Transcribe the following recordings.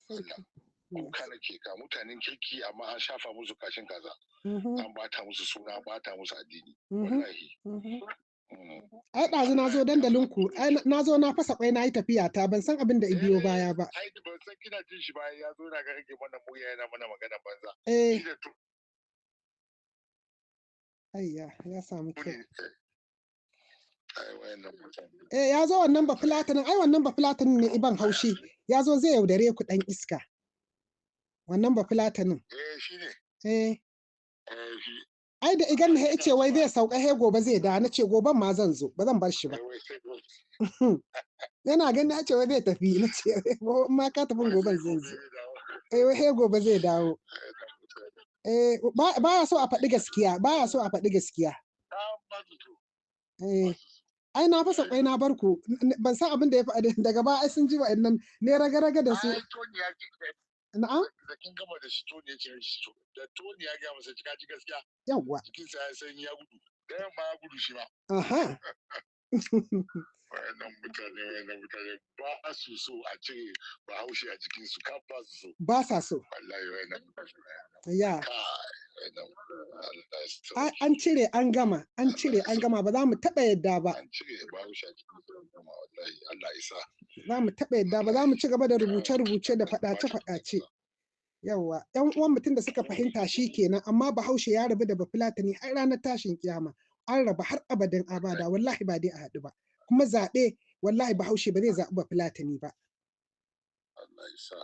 kuka nake ka mutanen kirki amma an shafa musu kashin kaza an bata musu suna bata musu addini wallahi ai ɗazu na zo dandalinku na zo na fasa kwai na yi tafiya ta ban san abin da ibiyo baya ba ai ban san kina jin shi baya ya zo na ga rage mana muya yana mana magana banza ayya ya samu kyau ya zo wannan ba fulatanin ai wannan ba fulatanin ne iban haushi ya zo zai yaudare ku dan iska wannan ba fulatanin shine ai da igan na ce wai zai sauka he gobe zai da na ce goben ma zan zo ba zan bar shi ba yana gani ya ce wai zai tafi na ce ma ka tafin goben zai zo he gobe zai dawo baya so a faɗi gaskiya ai na fasa kwai na barku ban san abin da ya faɗi daga ba ai sun ji wa'annan ne raga-raga da su na'am da kin gama da shi Tony ya ce shi da Tony ya ga masa ka ji gaskiya yawa cikin sa ya san ya gudu da yamma ya gudu shi ma aha wayannan mutane ba su so a cire ba haushi a jikin su ka ba su so ba sa so wallahi wayannan ya an cire an gama ba za mu taɓa yadda ba an cire ba haushi a jikin su gama wallahi Allah isa za mu taɓa yadda ba za mu ci gaba da rubuce-rubuce da faɗace-faɗace yawa ƴan uwan mutum da suka fahimta shi kenan amma bahaushe ya rabu da bafulatani har ranar tashin kiyama an raba har abadan abada wallahi ba dai a haɗu ba kuma zaɓe wallahi bahaushe ba zai zaɓi bafulatani ba Allah isa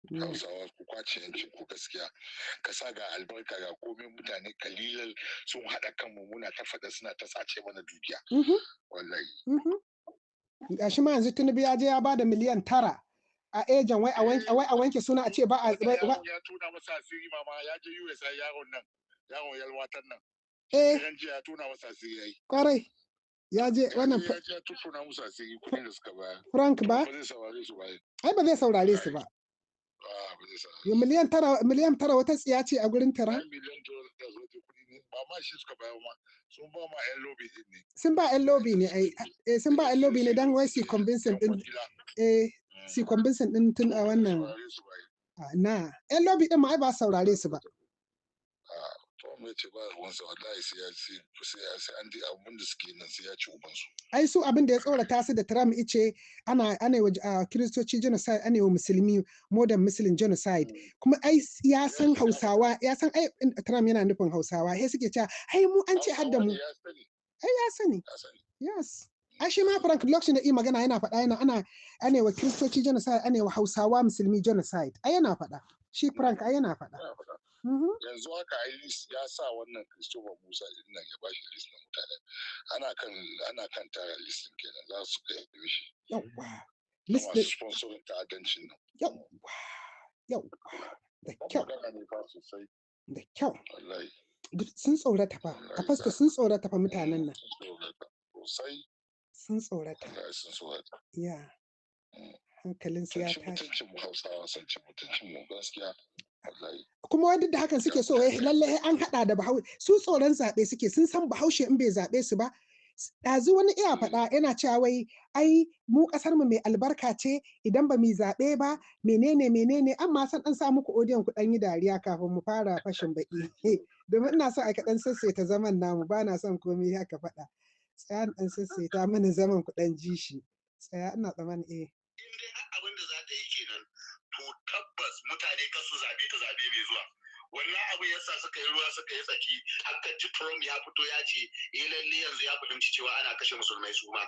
Hausawa ku kwace yancin ku gaskiya ka sa ga albarka ga komai mutane kalilan sun haɗa kanmu muna ta faɗa suna ta sace mana dukiya wallahi gashi ma yanzu Tinubu ya je ya bada miliyan 9 a ejan wai a wanke suna a ce ba a ya tuna masa asiri mama ya je USA yaron yalwatan nan ran jiya ya tuna masa asiri yayi kwarai ya je wannan ya je tuna musu asiri kudin da suka bayar Frank ba zai saurare su ba ai ba zai saurare su ba miliyan tara wata tsiya ce a gurin tara miliyan da zo ta kudi ne ba ma shi suka bayar ma sun ba ma yan lobby din ne sun ba yan lobby ne ai sun ba yan lobby ne dan wai si convincing din si convincing din tun a wannan na yan lobby din ma ai ba saurare su ba to me ce ba wansa wallahi sai an di abun da suke nan sai ya ci uban su ai su abin da ya tsorata su da Trump ice ana wa kiristoci genocide ana wa musulmi modern muslim genocide kuma ai ya san Hausawa ya san ai Trump yana nufin Hausawa sai suke cewa ai mu an ce har da mu ai ya sani yes ai shi ma Frank lokacin da yi magana yana faɗa ana wa kiristoci genocide ana wa Hausawa musulmi genocide ai yana faɗa shi Frank ai yana faɗa yanzu haka ya sa wannan Christopher Musa din nan ya ba shi list na mutane ana kan tara listin kenan za su kai mishi yawa listin sponsorin ta'addancin nan yawa da kyau da kyau wallahi sun tsorata fa a fuska sun tsorata fa mutanen nan sosai sun tsorata ya hankalin su ya tashi mutuncin mu Hausawa sun ci mutuncin mu gaskiya kuma wanda da hakan suke so lalle an hada da bahaushe su tsoron zaɓe suke sun san bahaushe in bai zaɓe su ba ɗazu wani iya faɗa yana cewa wai ai mu ƙasar mu mai albarka ce idan ba mu zaɓe ba menene amma san an sa muku odiyon ku ɗan yi dariya kafin mu fara fashin baki domin ina son a kaɗan sassaita zaman namu ba na son komai haka faɗa tsaya ɗan sassaita mana zaman ku ɗan ji shi tsaya ina tsaman abin da za ta yi kenan to tabbas mutane kan su zaɓe ta zaɓe mai zuwa wannan abu yasa suka yi ruwa suka yi tsaki hakan ji Trump ya fito ya ce lalle yanzu ya fahimci cewa ana kashe musulmai su ma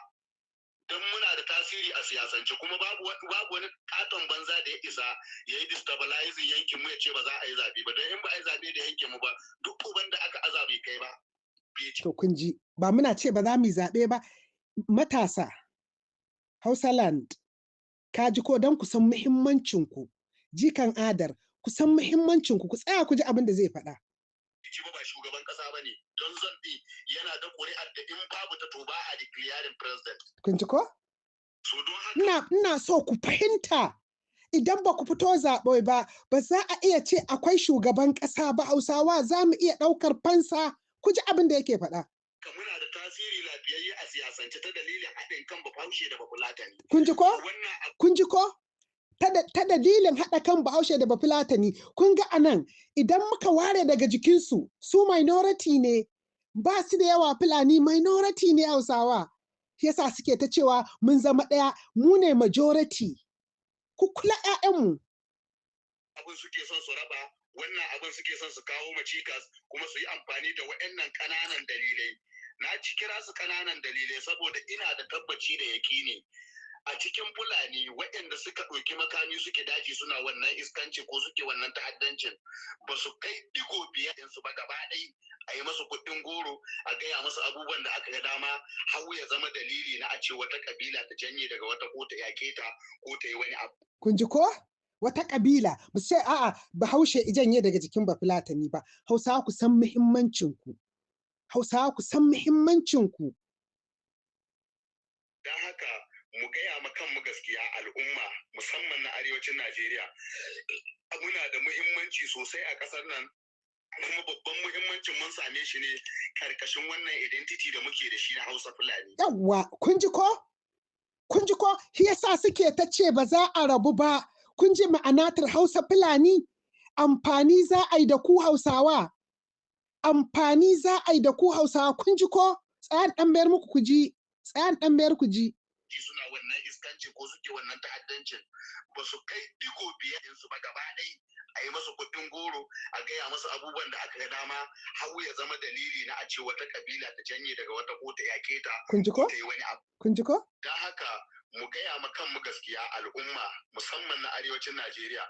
don muna da tasiri a siyasance kuma babu wani katon banza da ya isa ya yi destabilizing yankin mu ya ce ba za a yi zaɓe ba don in ba a yi zaɓe da yankin mu ba duk uban da aka aza bai kai ba to kun ji ba muna ce ba za mu yi zaɓe ba matasa Hausaland kaji ko don ku san muhimmancinku jikan adar ku san muhimmancinku ku tsaya ku ji abin da zai faɗa. Ci ba shugaban ƙasa ba ne don zaɓe yana da ƙuri'ar da in babu ta to ba a declaring president. Kun ji ko? Ina so ku fahimta idan ba ku fito zaɓe ba za a iya ce akwai shugaban ƙasa ba Hausawa za mu iya ɗaukar fansa ku ji abin da yake faɗa. Muna da tasiri lafiyayye a siyasance ta dalilin haɗin kan Bahaushe da Bafulatani. Kun ji ko? Kun ji ko? ta dalilin haɗa kan Bahaushe da Bafulatani. Kun ga anan idan muka ware daga jikinsu su minority ne, ba su da yawa Fulani minority ne Hausawa. Yasa suke ta cewa mun zama ɗaya, mu ne majority. Ku kula 'ya'yanmu. Abin suke son su raba, wannan abin suke son su kawo macikas, kuma su yi amfani da waɗannan ƙananan dalilai. Na kira su ƙananan dalilai saboda ina da tabbaci da yakini a cikin Fulani waɗanda suka ɗauki makami suke daji suna wannan iskanci ko suke wannan ta'addancin ba su kai digo biyar su ba gaba ɗai a yi masu kuɗin goro a gaya masu abubuwan da aka ga dama hau ya zama dalili na a ce wata kabila ta janye daga wata ko ta yake ta ko ta yi wani abu. Kun ji ko? Wata kabila ba sai a'a Bahaushe ijanye daga jikin Bafulatani ba. Hausawa ku san muhimmancin ku. Hausawa ku san muhimmancin ku. Don haka mu gaya ma kanmu gaskiya al'umma musamman na arewacin Najeriya muna da muhimmanci sosai a ƙasar nan, kuma babban muhimmancin mun same shi ne karkashin wannan identity da muke da shi na Hausa Fulani. Yawwa, kun ji ko? Kun ji ko? Shi yasa suke ta ce ba za a rabu ba. Kun ji ma'anatar Hausa Fulani? Amfani za a yi da ku Hausawa. Amfani za a yi da ku Hausawa. Kun ji ko? Tsayan ɗan bayar muku ku ji. Tsayan ɗan bayar ku ji. Suna wannan iskanci ko suke wannan ta'addancin ba su kai digo biyar su ba gaba ɗai a yi masu kuɗin goro a gaya masu abubuwan da aka ga dama hau ya zama dalili na a ce wata kabila ta janye daga wata ko ta yake ta ko ta yi wani abu. Kun ji ko? Don haka mu gaya ma kanmu gaskiya al'umma musamman na arewacin Najeriya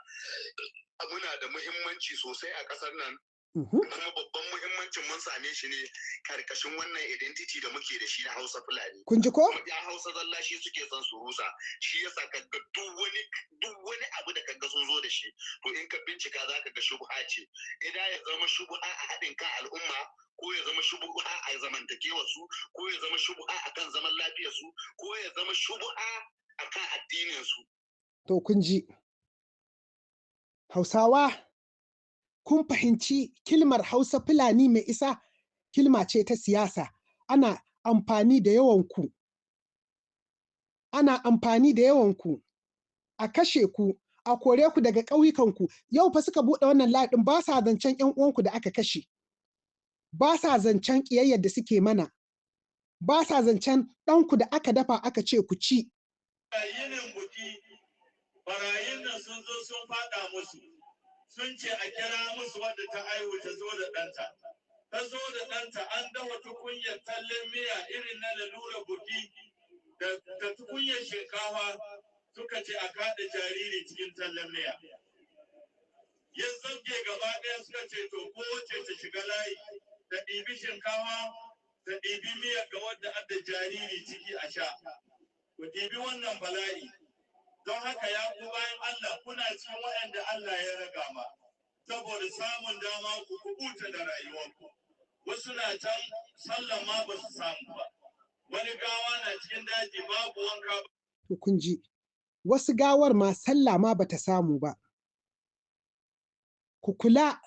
muna da muhimmanci sosai a ƙasar nan. Kuma babban muhimmancin mun same shi ne karkashin wannan identity da muke da shi na Hausa Fulani. Kun ji ko? Ya Hausa zalla shi suke son su rusa. Shi yasa kaga duk wani abu da kaga sun zo da shi. To in ka bincika za ka ga shubha ce. Idan ya zama shubha a haɗin kan al'umma, ko ya zama shubha a zamantakewar su, ko ya zama shubha akan zaman lafiyar su, ko ya zama shubha akan addinin su. To kun ji. Hausawa kun fahimci kilmar Hausa Fulani mai isa kilma ce ta siyasa. Ana amfani da yawanku. Ana amfani da yawanku a kashe ku, a kore ku daga ƙauyukanku. Yau fa suka buɗe wannan laɗin ba sa zancen ‘yan uwanku da aka kashe. Ba sa zancen ƙiyayyar da suke mana. Ba sa zancen ɗanku da aka dafa aka ce ku ci. Yinin buki, barayin nan sun zo sun faɗa musu. Sun ce a kira musu wadda ta aihu ta zo da ɗanta. Ta zo da ɗanta an dafa tukunyar tallen miya irin na lalura buki da tukunyar shinkafa suka ce a kaɗa jariri cikin tallen miya. Yin zabge gaba ɗaya suka ce to kowace ta shiga layi ta ɗibi shinkafa ta ɗibi miya ga wadda adda jariri ciki a sha. Ku ɗibi wannan bala'i. Don haka ya ku bayan Allah kuna cikin waɗanda Allah ya raga ma saboda samun dama ku kubuta da rayuwarku. Wasu na can sallan ma ba su samu ba. Wani gawa na cikin daji babu wanka. To kun ji, wasu gawar ma sallah ma bata samu ba. Ku kula,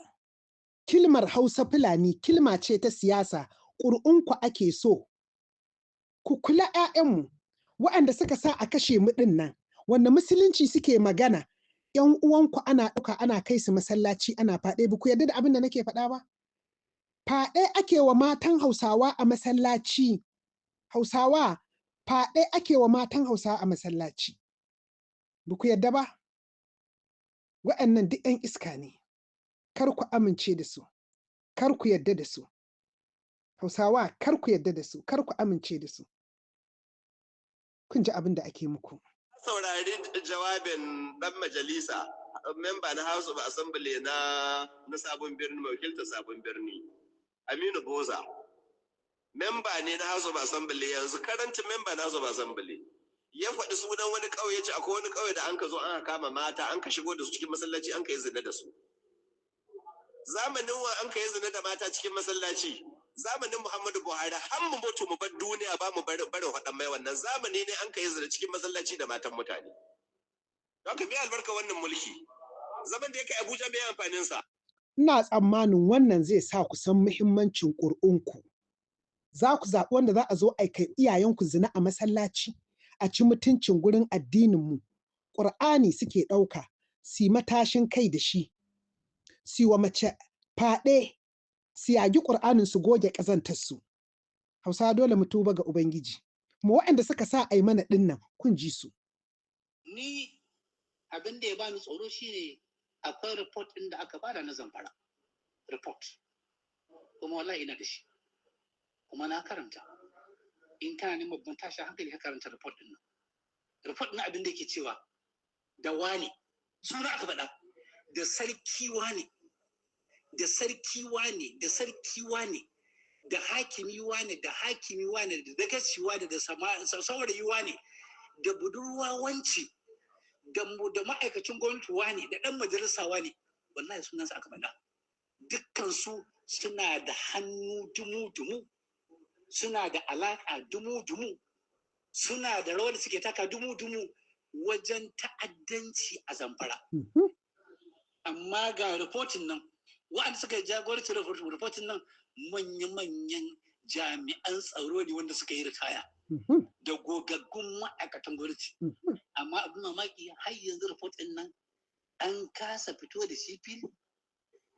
kilmar Hausa Fulani kilma ce ta siyasa, ƙuri'unku ake so. Ku kula 'ya'yanmu, waɗanda suka sa a kashe mu ɗin nan. Wanda musulunci suke magana, ‘yan uwanku ana ɗauka ana kai su masallaci ana faɗe. Ba ku yarda da abin da nake faɗa ba? Faɗe ake wa matan Hausawa a masallaci. Hausawa, faɗe ake wa matan Hausawa a masallaci. Ba ku yarda ba? Waɗannan duk ‘yan iska ne. Kar ku amince da su. Kar ku yarda da su. Hausawa, kar ku yarda da su. Kar ku amince da su. Kun ji abin da ake muku. Saurari jawabin ɗan majalisa, memba na House of Assembly na Sabon Birni, mai wakiltar Sabon Birni, Aminu Boza. Memba ne na House of Assembly yanzu, karanci memba na House of Assembly. Ya faɗi sunan wani ƙauye, ce akwai wani ƙauye da an ka zo an kama mata, an ka shigo da su cikin masallaci, an ka yi zina da su. Zamanin wa an ka yi zina da mata cikin masallaci? Zamanin Muhammadu Buhari, har mu mutu mu bar duniya ba mu barin faɗan mai wannan zamani ne an kai zira cikin masallaci da matan mutane. Don ka biya albarka wannan mulki. Zaman da yake Abuja bai amfanin sa. Ina tsammanin wannan zai sa ku san muhimmancin ƙuri'unku. Za ku zaɓi wanda za a zo a kai iyayenku zina a masallaci, a ci mutuncin gurin addininmu. ƙur'ani suke ɗauka su matashin kai da shi, su wa mace faɗe, su yagi ƙur'anin su goge ƙazantarsu. Hausa dole mu tuba ga Ubangiji. Mu waɗanda suka sa a yi mana ɗinnan kun ji su. Ni abin da ya bani tsoro shine akwai report ɗin da aka bada na Zamfara. Report. Kuma wallahi ina da shi. Kuma na karanta. In kana neman babban tashi hankali ka karanta report ɗin nan. Report na abin da yake cewa da wane suna aka faɗa da sarki wane da sarki wane da sarki wane da hakimi wane da hakimi wane da dagaci wane da saurayi wane da budurwa wanci da ma'aikacin gwamnati wane da ɗan majalisa wane wallahi sunansa aka faɗa dukkansu suna da hannu dumu-dumu suna da alaƙa dumu-dumu suna da rawar da suke taka dumu-dumu wajen ta'addanci a Zamfara. Amma ga reportin nan waɗanda suka yi jagoranci reportin nan manya-manyan jami'an tsaro ne wanda suka yi ritaya da gogaggun ma'aikatan gwamnati. Amma abin mamaki har yanzu reportin nan an kasa fito da shi fili,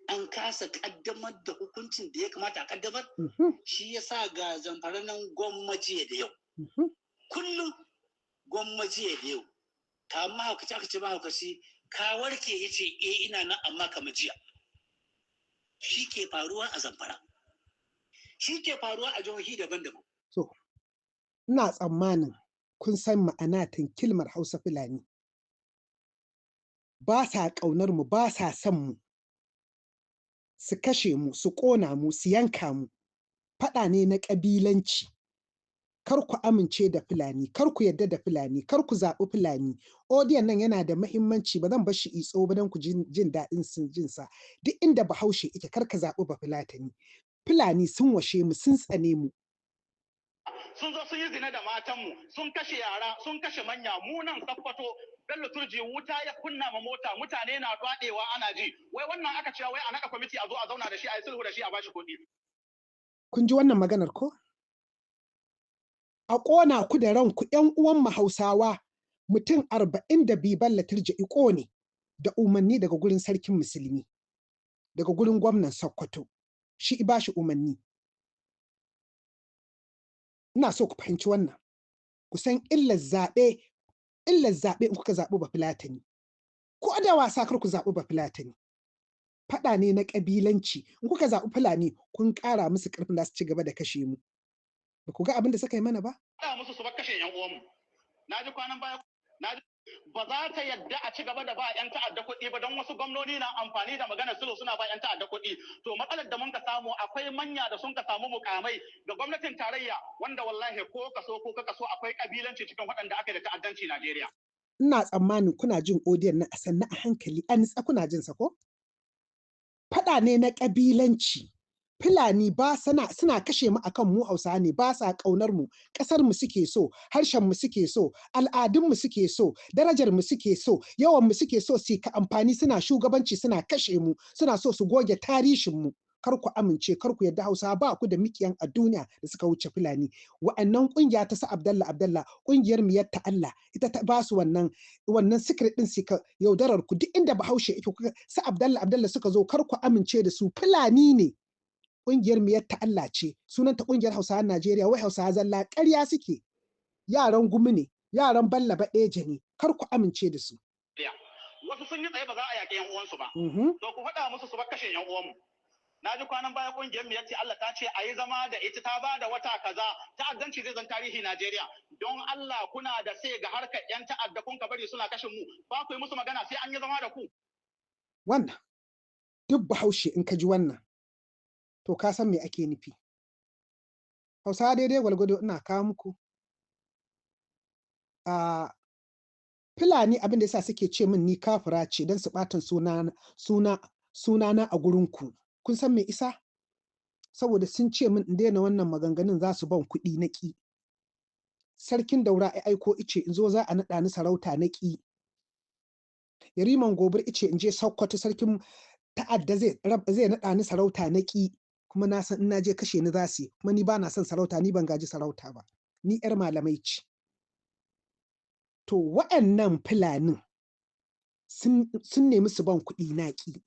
an kasa kaddamar da hukuncin da ya kamata a kaddamar. Shi yasa ga Zamfara nan gwammajiya da yau. Kullum gwammajiya da yau. Ka mahaukaci aka ce mahaukaci ka warke ya ce ina nan amma kama jiya. Shi ke faruwa a Zamfara. Shi ke faruwa a jihohi daban-daban. So, ina tsammanin kun san ma'ana kilmar Hausa Fulani. Ba sa ƙaunar mu, ba sa son mu. Su kashe mu, su ƙona mu, su yanka mu. Faɗa ne na ƙabilanci. Kar ku amince da Fulani, kar ku yadda da Fulani, kar ku zaɓi Fulani. Odiyon nan yana da muhimmanci ba zan bar shi itso ba don ku jin daɗin jinsa. Duk inda Bahaushe ike kar ka zaɓi Bafulatani. Fulani sun washe mu, sun tsane mu. Sun zo sun yi zina da matanmu, sun kashe yara, sun kashe manya, mu nan Sakkwato, Bello Turji wuta ya kunna ma mota, mutane na dwadewa ana ji. Wai wannan aka cewa wai a naɗa kwamiti a zo a zauna da shi a yi sulhu da shi a bashi kuɗi. Kun ji wannan maganar ko? A ƙona ku da ranku ‘yan uwanmu Hausawa mutum 42 Bello Turji iko ne da umarni daga gurin sarkin musulmi, daga gurin gwamnan Sokoto. Shi ba shi umarni. Ina so ku fahimci wannan. Ku san illar zaɓe in kuka zaɓi Bafulatani. Ko da wasa kar ku zaɓi Bafulatani. Faɗa ne na ƙabilanci. In kuka zaɓi Fulani kun ƙara musu ƙarfin da su ci gaba da kashe mu. Ba ku ga abin da suka yi mana ba? Faɗa musu su bar kashe ƴan uwanmu. Na ji kwanan baya ba za ta yadda a ci gaba da ba 'yan ta'adda kuɗi ba don wasu gwamnoni na amfani da maganar sulhu suna ba 'yan ta'adda kuɗi. To matsalar da mun ka samu akwai manya da sun ka samu mukamai da gwamnatin tarayya wanda wallahi ko kaso ko ka kaso akwai kabilanci cikin waɗanda aka da ta'addanci Najeriya. Ina tsammanin kuna jin odiyon nan a sannu a hankali an nitsa kuna jin sa ko? Faɗa ne na ƙabilanci. Fulani ba suna kashe mu akan mu Hausa ne ba sa ƙaunar mu, ƙasar mu suke so, harshen mu suke so, al'adun mu suke so, darajar mu suke so, yawan mu suke so su ka amfani suna shugabanci suna kashe mu, suna so su goge tarihin mu. Kar ku amince, kar ku yadda Hausa ba ku da mikiyan a duniya da suka wuce Fulani. Wa'annan ƙungiya ta sa Abdallah ƙungiyar mu yatta Allah ita ta ba su wannan secret din suka yaudarar ku duk inda Bahaushe yake sa Abdallah suka zo kar ku amince da su Fulani ne. Ƙungiyar mu yatta Allah ce, sunanta ƙungiyar Hausawan Najeriya, wai Hausawa zalla ƙarya suke. Yaran gumi ne, yaran Balla Baɗeja ne, kar ku amince da su. Wasu sun yi tsaye ba za a yaƙi 'yan uwansu ba. To ku faɗa musu su bar kashe 'yan uwanmu. Na ji kwanan baya ƙungiyar mu yace Allah ta ce a yi zama da ita ta ba da wata kaza ta'addanci zai zan tarihi Najeriya. Don Allah kuna da sai ga harkar 'yan ta'adda kun ka bari suna kashin mu ba ku yi musu magana sai an yi zama da ku. Wannan duk Bahaushe in ka ji wannan. To ka san me ake nufi. Hausawa daidai gwalgwado ina kawo muku. Fulani abin da yasa suke ce min ni kafira ce don su ɓatan sunana a gurinku. Kun san me isa? Saboda sun ce min in daina wannan maganganun za su ban kuɗi na ƙi. Sarkin Daura ya aiko ice in zo za a naɗa ni sarauta na ƙi. Yariman Gobir ice in je Sokoto sarkin ta'adda zai naɗa ni sarauta na ƙi. Kuma na san in na je kashe ni za su yi, kuma ni ba na son sarauta, ni ban gaji sarauta ba, ni 'yar malamai ce. To wa'annan Fulanin sun nemi su ban kuɗi naƙi,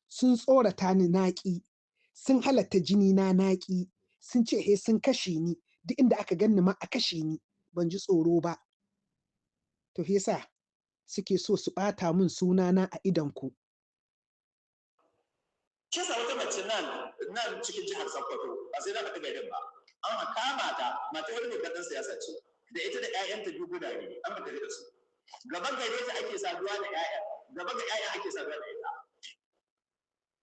sun tsorata ni naƙi, sun halatta jini na naƙi, sun ce he sun kashe ni, duk inda aka ganni ma a kashe ni, ban ji tsoro ba. To yasa suke so su ɓata min sunana a idonku. Kisa wata mace nan cikin jihar Sokoto, ba sai na faɗi garin ba. An kama ta, mata wani mai ɗan siyasa ce, da ita da 'ya'yanta biyu guda ne, an fitare da su. Gaba gare ta ake saduwa da 'ya'ya, gaba ga 'ya'ya ake saduwa da ita.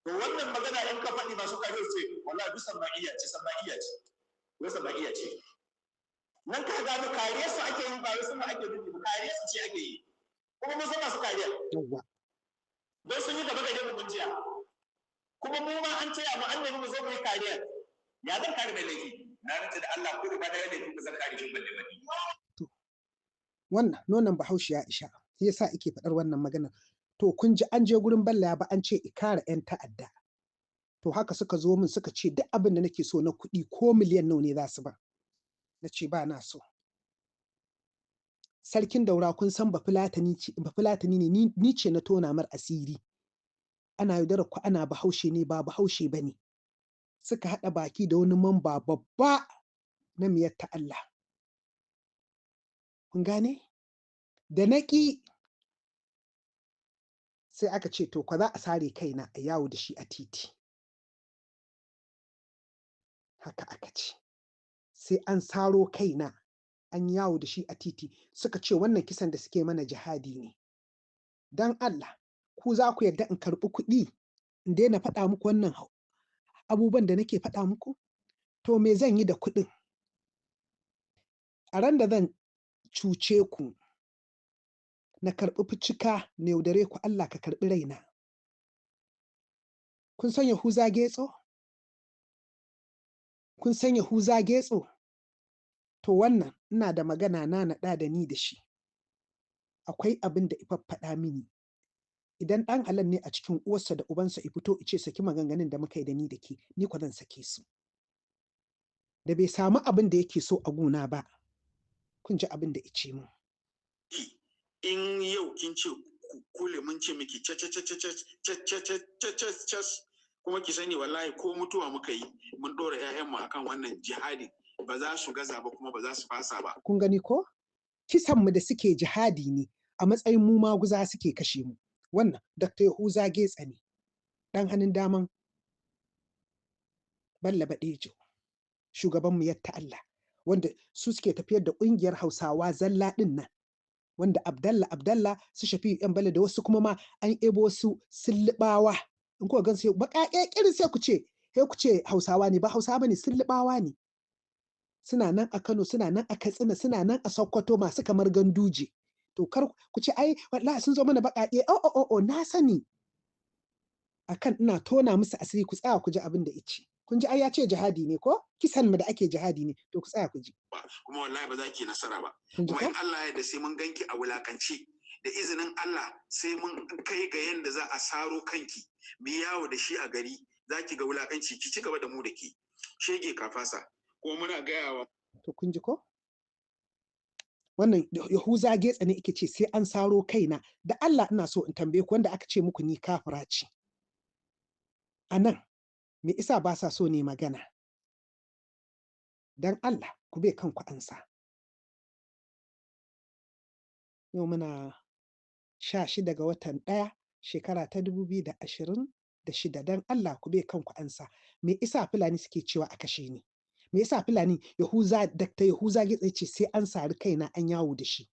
To wannan magana in ka faɗi masu kare ce, wallahi duk sama'iyya ce. Wai sama'iyya ce. Nan ka gano kariyar su ake yi ba wai sama ake nufi ba, kariyar su ce ake yi. Kuma mun san masu kariyar. Don sun yi gaba gare mu mun jiya. Kuma mu ma an taya mu an nemi mu zo mu yi kariyar. Ya zan kare mai laifi? Na rantsa da Allah ko ba da laifi ba zan kare shi balle bane. To wannan nonon Bahaushe ya isha. Shi yasa ake faɗar wannan magana. To kun ji an je gurin Bello ba an ce ikara 'yan ta'adda. To haka suka zo min suka ce duk abin da nake so na kuɗi ko miliyan nawa ne za su ba. Na ce ba na so. Sarkin Daura kun san Bafulatani ne ni ce na tona mar asiri. Ana yaudarar ku ana Bahaushe ne ba Bahaushe ba ne. Suka haɗa baki da wani mamba babba na Miyatta Allah. Kun gane? Da naƙi sai aka ce to kwa za a sare kaina a yawo da shi a titi. Haka aka ce. Sai an saro kaina an yawo da shi a titi. Suka ce wannan kisan da suke mana jihadi ne. Don Allah, ku za ku yarda in karɓi kuɗi in daina faɗa muku wannan abubuwan da nake faɗa muku? To me zan yi da kuɗin? A ran da zan cuce ku, na karɓi ficika na yaudare ku, Allah ka karɓi raina. Kun san Yahuza Getso? Kun san Yahuza Getso? To wannan ina da magana na naɗa da ni da shi. Akwai abin da ifaffaɗa mini. Idan ɗan halal ne a cikin uwarsa da ubansa ya fito ice saki maganganun da muka yi da ni da ke, ni kwa zan sake su. Da bai samu abin da yake so a gona ba, kun ji abin da ice mun. In yau kin ce kule mun ce miki kuma ki sani wallahi ko mutuwa muka yi mun ɗora 'ya'yanmu akan wannan jihadi ba za su gaza ba kuma ba za su fasa ba. Kun gani ko? Kisanmu da suke jihadi ne a matsayin mu maguza suke kashe mu. Wannan Dr. Yahuza Getso ne, ɗan hannun daman Bello Badejo, shugaban Miyatta Allah, wanda su suke tafiyar da ƙungiyar Hausawa zalla ɗin nan, wanda Abdallah su Shafi'u ‘yan Bello da wasu kuma ma an ebo su sulluɓawa. In kuka gan su baƙaƙe ƙirin sai ku ce Hausawa ne, ba Hausawa ba ne, sulluɓawa ne. Suna nan a Kano, suna nan a Katsina, suna nan a Sokoto masu kamar Ganduje. To kar ku ce ai wallahi sun zo mana baƙaƙe. Na sani. Akan ina tona musu asiri, ku tsaya ku ji abin da ice. Kun ji ai ya ce jihadi ne ko? Kisan mu da ake jihadi ne. To ku tsaya ku ji. Kuma wallahi ba za ki nasara ba. Kuma in Allah ya da sai mun ganki a wulakanci. Da izinin Allah sai mun kai ga yanda za a saro kanki. Mu yawo da shi a gari. Za ki ga wulakanci, ki ci gaba da mu da ke. Shege ka fasa. Kuma muna gayawa. To kun ji ko? Wannan Yahuza Getso ne yake ce sai an saro kaina. Da Allah ina so in tambaye ku wanda aka ce muku ni kafira ce. A nan, me isa ba sa so ne magana? Dan Allah ku bai kanku ansa. Yau muna 16 ga watan 1 shekara ta 2026. Dan Allah ku bai kanku ansa. Me isa Fulani suke cewa a kashe ni? Me yasa Fulani Dr. Yahuza Getso ce sai an sari kaina an yawo da shi?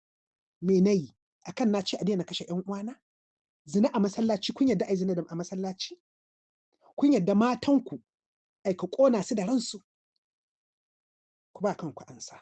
Me nayi? Akan na ce a daina kashe ƴan uwana? Zina a masallaci, kun yadda ai zina a masallaci? Kun yadda matanku ai ka ƙona su da ransu? Ku ba kanku ansa.